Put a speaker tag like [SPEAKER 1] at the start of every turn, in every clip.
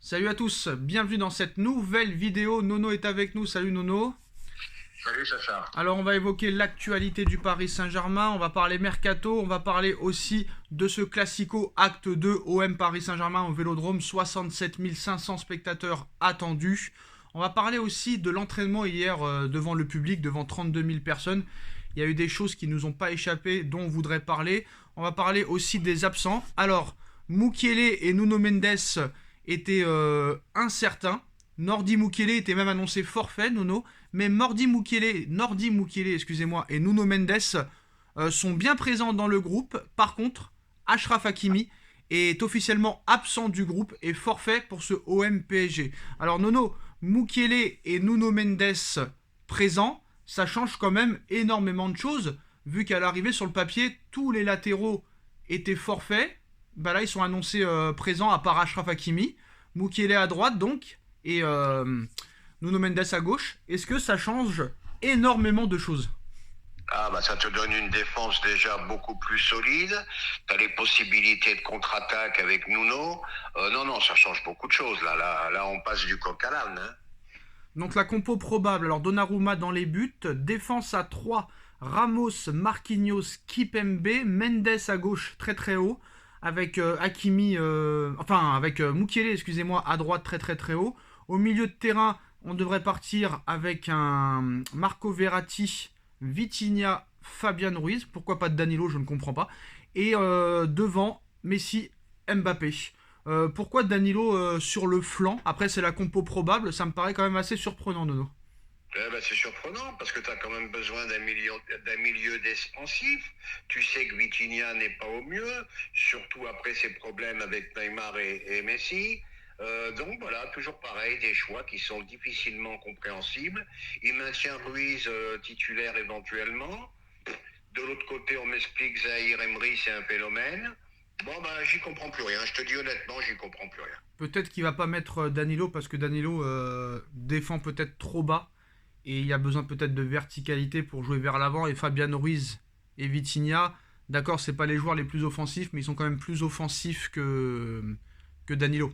[SPEAKER 1] Salut à tous, bienvenue dans cette nouvelle vidéo. Nono est avec nous, salut Nono.
[SPEAKER 2] Salut Sacha.
[SPEAKER 1] Alors on va évoquer l'actualité du Paris Saint-Germain, on va parler mercato, on va parler aussi de ce classico acte 2 OM Paris Saint-Germain au Vélodrome, 67 500 spectateurs attendus. On va parler aussi de l'entraînement hier devant le public, devant 32 000 personnes. Il y a eu des choses qui nous ont pas échappé dont on voudrait parler. On va parler aussi des absents. Alors, Mukiele et Nuno Mendes étaient incertains. Nordi Mukiele était même annoncé forfait, Nono. Mais Nordi Mukiele, excusez-moi, et Nuno Mendes sont bien présents dans le groupe. Par contre, Achraf Hakimi est officiellement absent du groupe et forfait pour ce OM PSG. Alors Nono, Mukiele et Nuno Mendes présents, ça change quand même énormément de choses, vu qu'à l'arrivée sur le papier, tous les latéraux étaient forfaits. Bah là, ils sont annoncés présents à part Achraf Hakimi. Mukiele à droite donc, et Nuno Mendes à gauche. Est-ce que ça change énormément de choses?
[SPEAKER 2] Ah bah ça te donne une défense déjà beaucoup plus solide. Tu as les possibilités de contre-attaque avec Nuno. Non, ça change beaucoup de choses. Là, on passe du coq à l'âne. Hein.
[SPEAKER 1] Donc la compo probable, alors Donnarumma dans les buts, défense à 3, Ramos, Marquinhos, Kipembe, Mendes à gauche très très haut, avec Hakimi, avec Mukiele, excusez-moi, à droite très très très haut. Au milieu de terrain, on devrait partir avec un Marco Verratti, Vitinha, Fabian Ruiz, pourquoi pas de Danilo, je ne comprends pas. Et devant, Messi, Mbappé. Pourquoi Danilo sur le flanc? Après, c'est la compo probable, ça me paraît quand même assez surprenant, Nono.
[SPEAKER 2] C'est surprenant parce que tu as quand même besoin d'un milieu défensif. Tu sais que Vitinha n'est pas au mieux, surtout après ses problèmes avec Neymar et Messi. Donc voilà, toujours pareil, des choix qui sont difficilement compréhensibles. Il maintient Ruiz titulaire éventuellement. De l'autre côté, on m'explique Zahir Emery, c'est un phénomène. Bon, ben, j'y comprends plus rien. Je te dis honnêtement, j'y comprends plus rien.
[SPEAKER 1] Peut-être qu'il va pas mettre Danilo parce que Danilo défend peut-être trop bas et il y a besoin peut-être de verticalité pour jouer vers l'avant. Et Fabian Ruiz et Vitinha, d'accord, c'est pas les joueurs les plus offensifs, mais ils sont quand même plus offensifs que Danilo.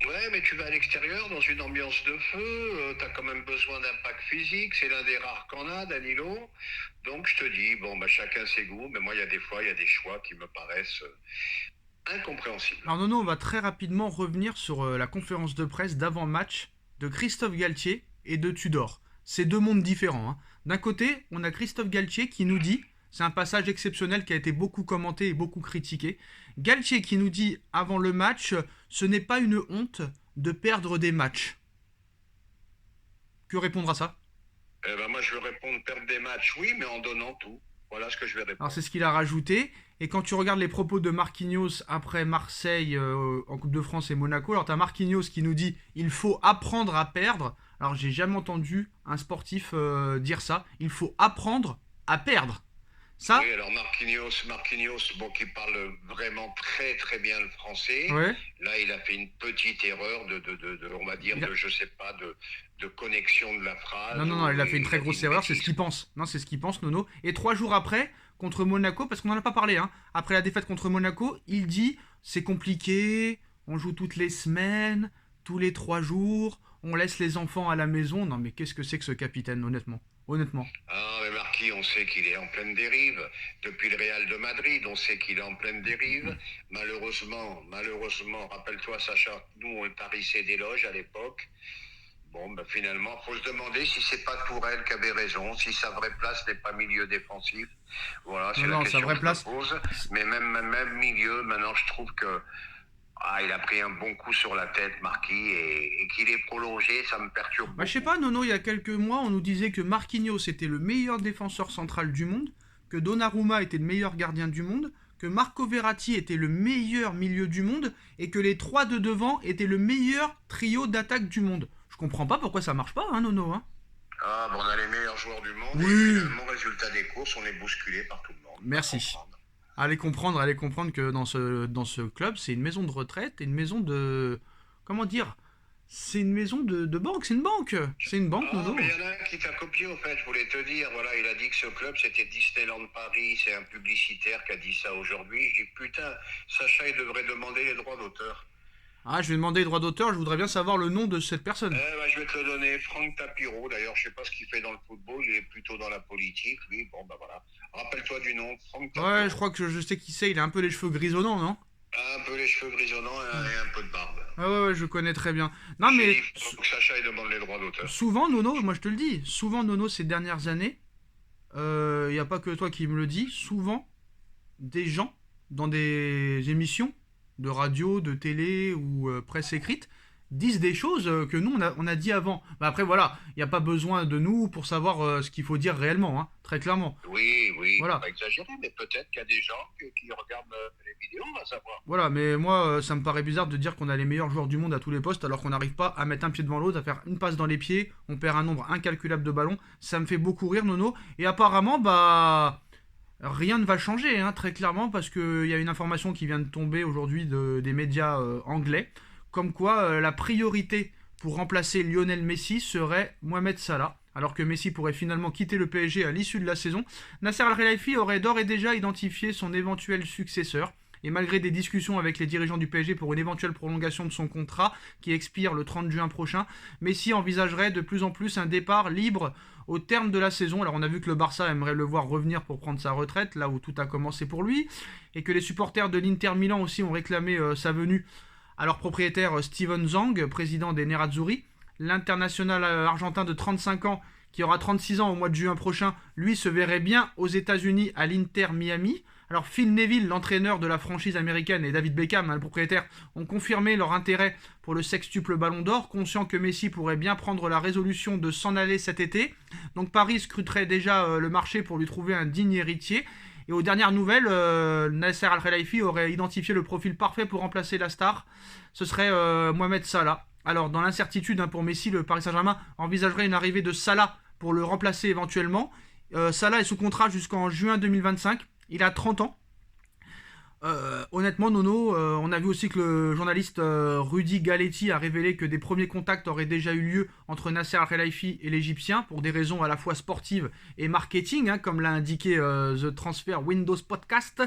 [SPEAKER 2] Ouais, mais tu vas à l'extérieur, dans une ambiance de feu, t'as quand même besoin d'impact physique, c'est l'un des rares qu'on a, Danilo. Donc je te dis, bon, bah, chacun ses goûts, mais moi, il y a des fois, il y a des choix qui me paraissent incompréhensibles.
[SPEAKER 1] Alors Nono, on va très rapidement revenir sur la conférence de presse d'avant-match de Christophe Galtier et de Tudor. C'est deux mondes différents. Hein. D'un côté, on a Christophe Galtier qui nous dit, c'est un passage exceptionnel qui a été beaucoup commenté et beaucoup critiqué, Galtier qui nous dit avant le match, ce n'est pas une honte de perdre des matchs. Que répondre à ça?
[SPEAKER 2] Eh ben, moi, je vais répondre perdre des matchs, oui, mais en donnant tout. Voilà ce que je vais
[SPEAKER 1] Alors c'est
[SPEAKER 2] répondre.
[SPEAKER 1] ce qu'il a rajouté. Et quand tu regardes les propos de Marquinhos après Marseille en Coupe de France et Monaco, alors tu as Marquinhos qui nous dit il faut apprendre à perdre. Alors j'ai jamais entendu un sportif dire ça. Il faut apprendre à perdre. Ça,
[SPEAKER 2] Oui, alors Marquinhos, bon, qui parle vraiment très très bien le français.
[SPEAKER 1] ouais.
[SPEAKER 2] Là, il a fait une petite erreur on va dire,
[SPEAKER 1] Il a...
[SPEAKER 2] je sais pas, de connexion de la
[SPEAKER 1] Non,
[SPEAKER 2] phrase
[SPEAKER 1] non, non,
[SPEAKER 2] où
[SPEAKER 1] il a fait une
[SPEAKER 2] il
[SPEAKER 1] très
[SPEAKER 2] a dit
[SPEAKER 1] grosse
[SPEAKER 2] une
[SPEAKER 1] erreur. C'est ce
[SPEAKER 2] bêtise.
[SPEAKER 1] qu'il pense. Non, c'est ce qu'il pense, Nono. Et 3 jours après, contre Monaco, parce qu'on n'en a pas parlé, hein, après la défaite contre Monaco, il dit c'est compliqué, on joue toutes les semaines, tous les 3 jours, on laisse les enfants à la maison. Non, mais qu'est-ce que c'est que ce capitaine, honnêtement? Honnêtement.
[SPEAKER 2] Ah, mais Marquis, on sait qu'il est en pleine dérive. Depuis le Real de Madrid, on sait qu'il est en pleine dérive. Malheureusement, rappelle-toi, Sacha, nous, on le tarissait d'éloges à l'époque. Bon, ben finalement, faut se demander si c'est pas Tourelle qui avait raison, si sa vraie place n'est pas milieu défensif. Voilà,
[SPEAKER 1] Non,
[SPEAKER 2] c'est la
[SPEAKER 1] non, sa
[SPEAKER 2] question
[SPEAKER 1] vraie
[SPEAKER 2] que je me
[SPEAKER 1] place.
[SPEAKER 2] pose. Mais même milieu, maintenant, je trouve que il a pris un bon coup sur la tête, Marquis, et qu'il est prolongé, ça me perturbe
[SPEAKER 1] Bah, je sais
[SPEAKER 2] beaucoup.
[SPEAKER 1] pas, Nono, il y a quelques mois, on nous disait que Marquinhos était le meilleur défenseur central du monde, que Donnarumma était le meilleur gardien du monde, que Marco Verratti était le meilleur milieu du monde, et que les trois de devant étaient le meilleur trio d'attaque du monde. Je comprends pas pourquoi ça marche pas, hein, Nono, hein.
[SPEAKER 2] Ah, bon, on a les meilleurs joueurs du monde, et
[SPEAKER 1] Oui.
[SPEAKER 2] finalement, résultat des courses, on est bousculé par tout le monde. À
[SPEAKER 1] Merci.
[SPEAKER 2] comprendre.
[SPEAKER 1] Allez comprendre que dans ce club, c'est une maison de retraite et une maison de. Comment dire? C'est une maison de banque, c'est une banque. C'est une banque,
[SPEAKER 2] Ah, mais il
[SPEAKER 1] Nono.
[SPEAKER 2] y en a un qui t'a copié, au fait, je voulais te dire. Voilà, il a dit que ce club, c'était Disneyland Paris. C'est un publicitaire qui a dit ça aujourd'hui. Je dis, putain, Sacha, il devrait demander les droits d'auteur.
[SPEAKER 1] Ah, je vais demander les droits d'auteur, je voudrais bien savoir le nom de cette personne.
[SPEAKER 2] Je vais te le donner, Franck Tapiro. D'ailleurs, je sais pas ce qu'il fait dans le football, il est plutôt dans la politique, lui. Bon, bah voilà. Rappelle-toi du nom, Franck
[SPEAKER 1] Ouais, je
[SPEAKER 2] Tapiro.
[SPEAKER 1] crois que je sais qui c'est, il a un peu les cheveux grisonnants, non?
[SPEAKER 2] Un peu les cheveux grisonnants et un peu de barbe.
[SPEAKER 1] Ah ouais, ouais, je connais très bien. Non,
[SPEAKER 2] J'ai
[SPEAKER 1] mais
[SPEAKER 2] dit, faut que Sacha il demande les droits d'auteur.
[SPEAKER 1] souvent, Nono, moi je te le dis, souvent, Nono, ces dernières années, il n'y a pas que toi qui me le dis, souvent, des gens, dans des émissions de radio, de télé ou presse écrite, disent des choses que nous, on a dit avant. Bah après, voilà, il n'y a pas besoin de nous pour savoir ce qu'il faut dire réellement, hein, très clairement.
[SPEAKER 2] Oui, oui, faut
[SPEAKER 1] Voilà.
[SPEAKER 2] pas exagérer, mais peut-être qu'il y a des gens qui regardent les vidéos, on va savoir.
[SPEAKER 1] Voilà, mais moi, ça me paraît bizarre de dire qu'on a les meilleurs joueurs du monde à tous les postes alors qu'on n'arrive pas à mettre un pied devant l'autre, à faire une passe dans les pieds, on perd un nombre incalculable de ballons. Ça me fait beaucoup rire, Nono. Et apparemment, bah, rien ne va changer, hein, très clairement, parce qu'il y a une information qui vient de tomber aujourd'hui des médias anglais, comme quoi la priorité pour remplacer Lionel Messi serait Mohamed Salah. Alors que Messi pourrait finalement quitter le PSG à l'issue de la saison, Nasser Al-Khelaifi aurait d'ores et déjà identifié son éventuel successeur. Et malgré des discussions avec les dirigeants du PSG pour une éventuelle prolongation de son contrat, qui expire le 30 juin prochain, Messi envisagerait de plus en plus un départ libre au terme de la saison. Alors on a vu que le Barça aimerait le voir revenir pour prendre sa retraite, là où tout a commencé pour lui, et que les supporters de l'Inter Milan aussi ont réclamé sa venue à leur propriétaire Steven Zhang, président des Nerazzurri. L'international argentin de 35 ans, qui aura 36 ans au mois de juin prochain, lui se verrait bien aux États-Unis à l'Inter Miami. Alors Phil Neville, l'entraîneur de la franchise américaine, et David Beckham, le propriétaire, ont confirmé leur intérêt pour le sextuple Ballon d'Or, conscient que Messi pourrait bien prendre la résolution de s'en aller cet été. Donc Paris scruterait déjà le marché pour lui trouver un digne héritier. Et aux dernières nouvelles, Nasser Al-Khelaifi aurait identifié le profil parfait pour remplacer la star. Ce serait Mohamed Salah. Alors, dans l'incertitude pour Messi, le Paris Saint-Germain envisagerait une arrivée de Salah pour le remplacer éventuellement. Salah est sous contrat jusqu'en juin 2025. Il a 30 ans. Honnêtement, Nono, on a vu aussi que le journaliste Rudy Galetti a révélé que des premiers contacts auraient déjà eu lieu entre Nasser Al-Khelaifi et l'Égyptien pour des raisons à la fois sportives et marketing, hein, comme l'a indiqué The Transfer Windows Podcast.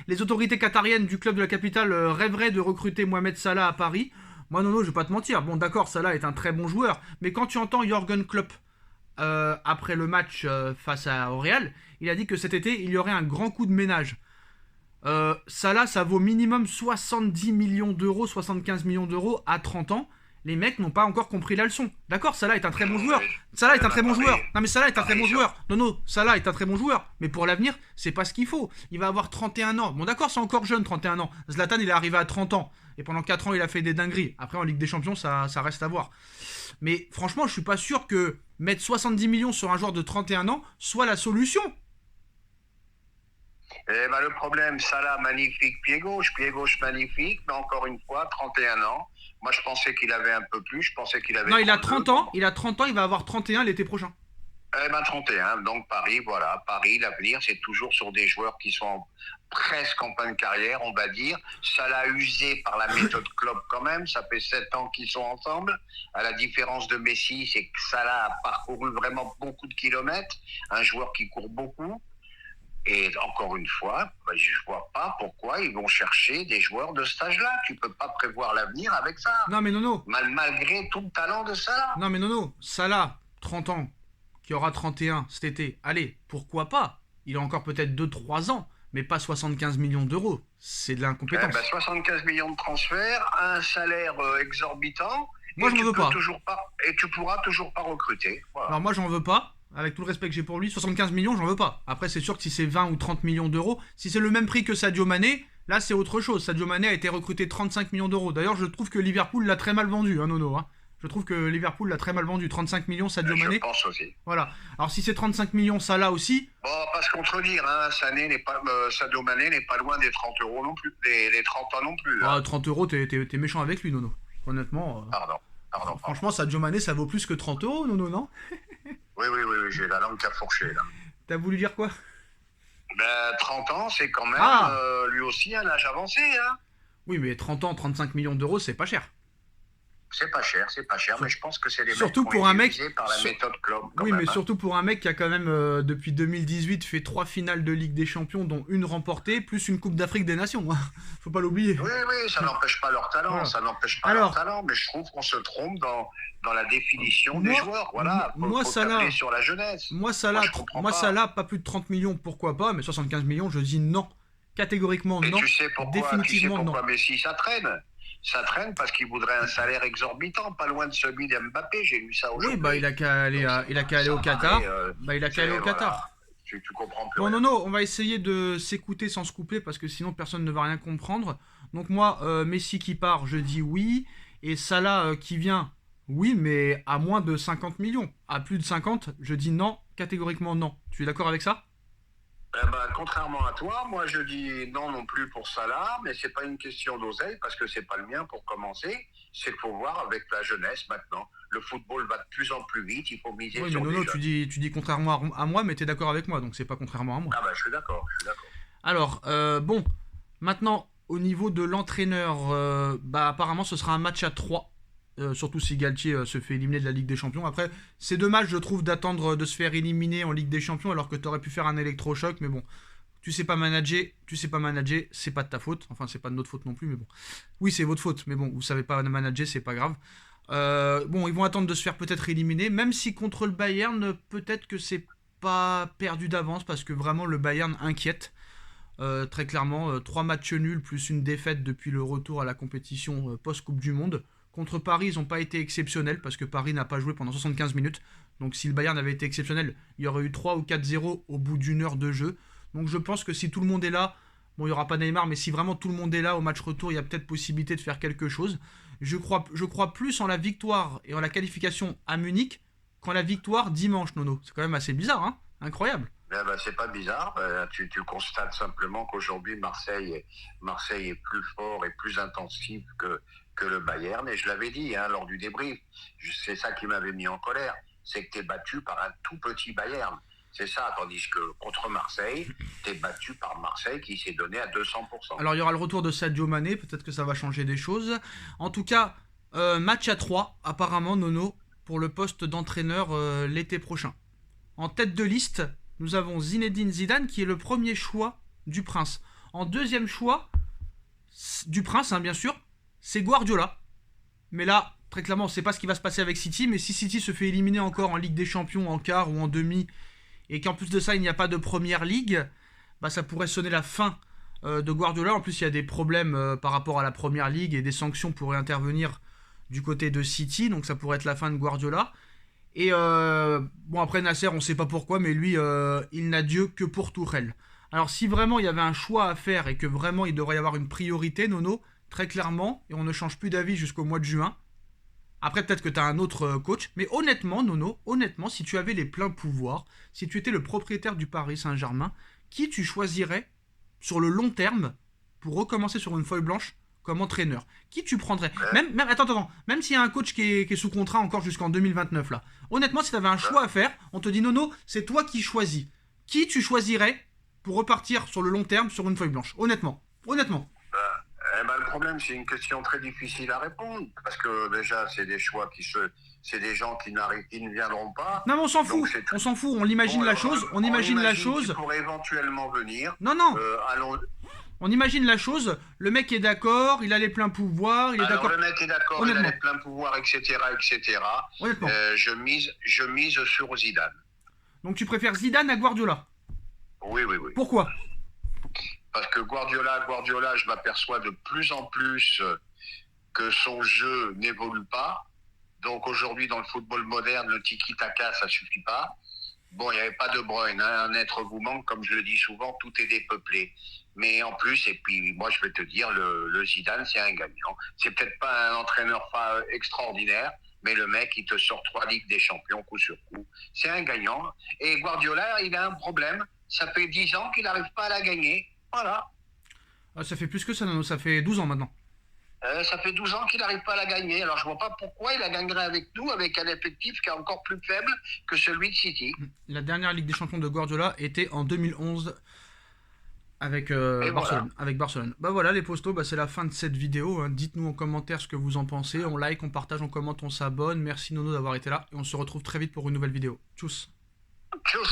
[SPEAKER 1] Les autorités qatariennes du club de la capitale rêveraient de recruter Mohamed Salah à Paris. Moi, Nono, je vais pas te mentir. Bon, d'accord, Salah est un très bon joueur, mais quand tu entends Jürgen Klopp après le match face au Real, il a dit que cet été, il y aurait un grand coup de ménage. Salah, ça vaut minimum 70 millions d'euros, 75 millions d'euros à 30 ans. Les mecs n'ont pas encore compris la leçon. D'accord, Salah est un très bon joueur. Salah est un très bon joueur. Non mais Salah est un très bon joueur. Non, Salah est un très bon joueur. Mais pour l'avenir, c'est pas ce qu'il faut. Il va avoir 31 ans. Bon d'accord, c'est encore jeune, 31 ans. Zlatan, il est arrivé à 30 ans. Et pendant 4 ans, il a fait des dingueries. Après, en Ligue des Champions, ça reste à voir. Mais franchement, je suis pas sûr que mettre 70 millions sur un joueur de 31 ans soit la solution.
[SPEAKER 2] Le problème, Salah, magnifique, pied gauche magnifique, mais encore une fois, 31 ans. Moi, je pensais qu'il avait un peu plus, je pensais qu'il avait...
[SPEAKER 1] Non, il a 30 ans, il va avoir 31 l'été prochain.
[SPEAKER 2] 31, donc Paris, voilà, Paris, l'avenir, c'est toujours sur des joueurs qui sont presque en fin de carrière, on va dire. Salah usé par la méthode Klopp quand même, ça fait 7 ans qu'ils sont ensemble. À la différence de Messi, c'est que Salah a parcouru vraiment beaucoup de kilomètres, un joueur qui court beaucoup. Et encore une fois, je ne vois pas pourquoi ils vont chercher des joueurs de cet âge-là. Tu ne peux pas prévoir l'avenir avec ça.
[SPEAKER 1] Non mais Nono.
[SPEAKER 2] Malgré tout le talent de Salah.
[SPEAKER 1] Non mais Nono, Salah, 30 ans, qui aura 31 cet été. Allez, pourquoi pas? Il a encore peut-être 2-3 ans, mais pas 75 millions d'euros. C'est de l'incompétence.
[SPEAKER 2] 75 millions de transferts, un salaire exorbitant.
[SPEAKER 1] Moi, je n'en veux pas.
[SPEAKER 2] Et tu pourras toujours pas recruter. Voilà.
[SPEAKER 1] Alors moi, j'en veux pas. Avec tout le respect que j'ai pour lui, 75 millions, j'en veux pas. Après, c'est sûr que si c'est 20 ou 30 millions d'euros, si c'est le même prix que Sadio Mané, là, c'est autre chose. Sadio Mané a été recruté 35 millions d'euros. D'ailleurs, je trouve que Liverpool l'a très mal vendu, hein, Nono. Hein. Je trouve que Liverpool l'a très mal vendu. 35 millions, Sadio Mané.
[SPEAKER 2] Je pense aussi.
[SPEAKER 1] Voilà. Alors, si c'est 35 millions, Salah aussi.
[SPEAKER 2] Bon, pas se contredire, hein. Sadio Mané n'est pas loin des 30 euros non plus. Des 30 ans non plus. Hein.
[SPEAKER 1] 30 euros, t'es méchant avec lui, Nono. Honnêtement.
[SPEAKER 2] Pardon.
[SPEAKER 1] Franchement, Sadio Mané, ça vaut plus que 30 euros, Nono, non?
[SPEAKER 2] Oui, j'ai la langue qui a fourché, là.
[SPEAKER 1] T'as voulu dire quoi?
[SPEAKER 2] 30 ans, c'est quand même lui aussi un âge avancé, hein.
[SPEAKER 1] Oui, mais 30 ans, 35 millions d'euros, c'est pas cher.
[SPEAKER 2] C'est pas cher, mais je pense que c'est les mecs
[SPEAKER 1] Surtout
[SPEAKER 2] qui
[SPEAKER 1] pour
[SPEAKER 2] ont
[SPEAKER 1] un
[SPEAKER 2] été
[SPEAKER 1] mec.
[SPEAKER 2] visés par la méthode Klopp.
[SPEAKER 1] Oui, mais surtout pour un mec qui a quand même, depuis 2018, fait 3 finales de Ligue des Champions, dont une remportée, plus une Coupe d'Afrique des Nations. Faut pas l'oublier.
[SPEAKER 2] Oui, ça n'empêche pas leur talent, mais je trouve qu'on se trompe dans la définition des joueurs. Voilà, faut tabler sur la jeunesse.
[SPEAKER 1] Moi, Salah, pas plus de 30 millions, pourquoi pas, mais 75 millions, je dis non. Catégoriquement non.
[SPEAKER 2] Tu sais
[SPEAKER 1] Définitivement
[SPEAKER 2] pourquoi
[SPEAKER 1] non.
[SPEAKER 2] Messi, ça traîne. Ça traîne parce qu'il voudrait un salaire exorbitant, pas loin de celui d'Mbappé. J'ai lu ça aujourd'hui.
[SPEAKER 1] Oui, il a qu'à aller au Qatar. Il a qu'à aller au Qatar.
[SPEAKER 2] Tu comprends plus.
[SPEAKER 1] Bon, non, on va essayer de s'écouter sans se couper parce que sinon personne ne va rien comprendre. Donc moi, Messi qui part, je dis oui. Et Salah qui vient, oui, mais à moins de 50 millions. À plus de 50, je dis non, catégoriquement non. Tu es d'accord avec ça ?
[SPEAKER 2] Contrairement à toi, moi je dis non plus pour Salah, mais c'est pas une question d'oseille parce que c'est pas le mien pour commencer. C'est qu'il faut voir avec la jeunesse maintenant. Le football va de plus en plus vite, il faut miser sur les jeunes.
[SPEAKER 1] Tu dis contrairement à moi, mais tu es d'accord avec moi, donc c'est pas contrairement à moi.
[SPEAKER 2] Je suis d'accord.
[SPEAKER 1] Alors, bon, maintenant, au niveau de l'entraîneur, apparemment ce sera un match à 3. Surtout si Galtier se fait éliminer de la Ligue des Champions. Après, c'est dommage, je trouve, d'attendre de se faire éliminer en Ligue des Champions alors que tu aurais pu faire un électrochoc. Mais bon, tu sais pas manager, c'est pas de ta faute. Enfin, c'est pas de notre faute non plus, mais bon. Oui, c'est votre faute, mais bon, vous savez pas manager, c'est pas grave. Ils vont attendre de se faire peut-être éliminer, même si contre le Bayern, peut-être que c'est pas perdu d'avance parce que vraiment le Bayern inquiète. Très clairement, 3 matchs nuls plus une défaite depuis le retour à la compétition post-Coupe du Monde. Contre Paris, ils n'ont pas été exceptionnels parce que Paris n'a pas joué pendant 75 minutes. Donc si le Bayern avait été exceptionnel, il y aurait eu 3 ou 4-0 au bout d'une heure de jeu. Donc je pense que si tout le monde est là, bon, il n'y aura pas Neymar, mais si vraiment tout le monde est là au match retour, il y a peut-être possibilité de faire quelque chose. Je crois plus en la victoire et en la qualification à Munich qu'en la victoire dimanche, Nono. C'est quand même assez bizarre, hein ? Incroyable.
[SPEAKER 2] C'est pas bizarre, tu constates simplement qu'aujourd'hui Marseille est plus fort et plus intensif que le Bayern, et je l'avais dit lors du débrief, c'est ça qui m'avait mis en colère, c'est que tu es battu par un tout petit Bayern, c'est ça, tandis que contre Marseille, tu es battu par Marseille qui s'est donné à 200%.
[SPEAKER 1] Alors il y aura le retour de Sadio Mané, peut-être que ça va changer des choses. En tout cas, match à 3, apparemment, Nono, pour le poste d'entraîneur l'été prochain. En tête de liste, nous avons Zinedine Zidane qui est le premier choix du Prince. En deuxième choix du Prince, bien sûr, c'est Guardiola. Mais là, très clairement, on ne sait pas ce qui va se passer avec City. Mais si City se fait éliminer encore en Ligue des Champions, en quart ou en demi, et qu'en plus de ça, il n'y a pas de Première Ligue, ça pourrait sonner la fin de Guardiola. En plus, il y a des problèmes par rapport à la Première Ligue et des sanctions pourraient intervenir du côté de City. Donc ça pourrait être la fin de Guardiola. Et après Nasser, on ne sait pas pourquoi, mais lui, il n'a Dieu que pour Tourelle. Alors si vraiment il y avait un choix à faire et que vraiment il devrait y avoir une priorité, Nono, très clairement, et on ne change plus d'avis jusqu'au mois de juin. Après, peut-être que tu as un autre coach, mais honnêtement, Nono, si tu avais les pleins pouvoirs, si tu étais le propriétaire du Paris Saint-Germain, qui tu choisirais sur le long terme pour recommencer sur une feuille blanche comme entraîneur? Qui tu prendrais? Même s'il y a un coach qui est sous contrat encore jusqu'en 2029 là. Honnêtement, si tu avais un choix à faire, on te dit Nono, c'est toi qui choisis. Qui tu choisirais pour repartir sur le long terme sur une feuille blanche? Honnêtement.
[SPEAKER 2] Le problème, c'est une question très difficile à répondre parce que déjà, c'est des choix c'est des gens qui ne viendront pas.
[SPEAKER 1] Non, mais on s'en fout. On imagine la chose. On imagine la chose.
[SPEAKER 2] Pour éventuellement venir.
[SPEAKER 1] Non. On imagine la chose, le mec est d'accord, il a les pleins pouvoirs, il est d'accord.
[SPEAKER 2] Le mec est d'accord, il a les pleins pouvoirs, etc.
[SPEAKER 1] Honnêtement.
[SPEAKER 2] Je mise sur Zidane.
[SPEAKER 1] Donc tu préfères Zidane à Guardiola?
[SPEAKER 2] Oui.
[SPEAKER 1] Pourquoi?
[SPEAKER 2] Parce que Guardiola, je m'aperçois de plus en plus que son jeu n'évolue pas. Donc aujourd'hui, dans le football moderne, le tiki-taka, ça suffit pas. Bon, il n'y avait pas De Bruyne, un être vous manque, comme je le dis souvent, tout est dépeuplé. Mais en plus, et puis moi je vais te dire, le Zidane, c'est un gagnant. C'est peut-être pas un entraîneur extraordinaire, mais le mec, il te sort 3 Ligues des Champions coup sur coup. C'est un gagnant. Et Guardiola, il a un problème. Ça fait 10 ans qu'il n'arrive pas à la gagner. Voilà.
[SPEAKER 1] Ça fait plus que ça, Nano, ça fait 12 ans maintenant.
[SPEAKER 2] Ça fait 12 ans qu'il n'arrive pas à la gagner. Alors je vois pas pourquoi il la gagnerait avec nous, avec un effectif qui est encore plus faible que celui de City.
[SPEAKER 1] La dernière Ligue des Champions de Guardiola était en 2011. Avec
[SPEAKER 2] Et voilà.
[SPEAKER 1] Barcelone. Avec Barcelone. Bah voilà les postos, bah c'est la fin de cette vidéo, hein. Dites-nous en commentaire ce que vous en pensez. On like, on partage, on commente, on s'abonne. Merci Nono d'avoir été là. Et on se retrouve très vite pour une nouvelle vidéo. Tchuss.
[SPEAKER 2] Tchuss.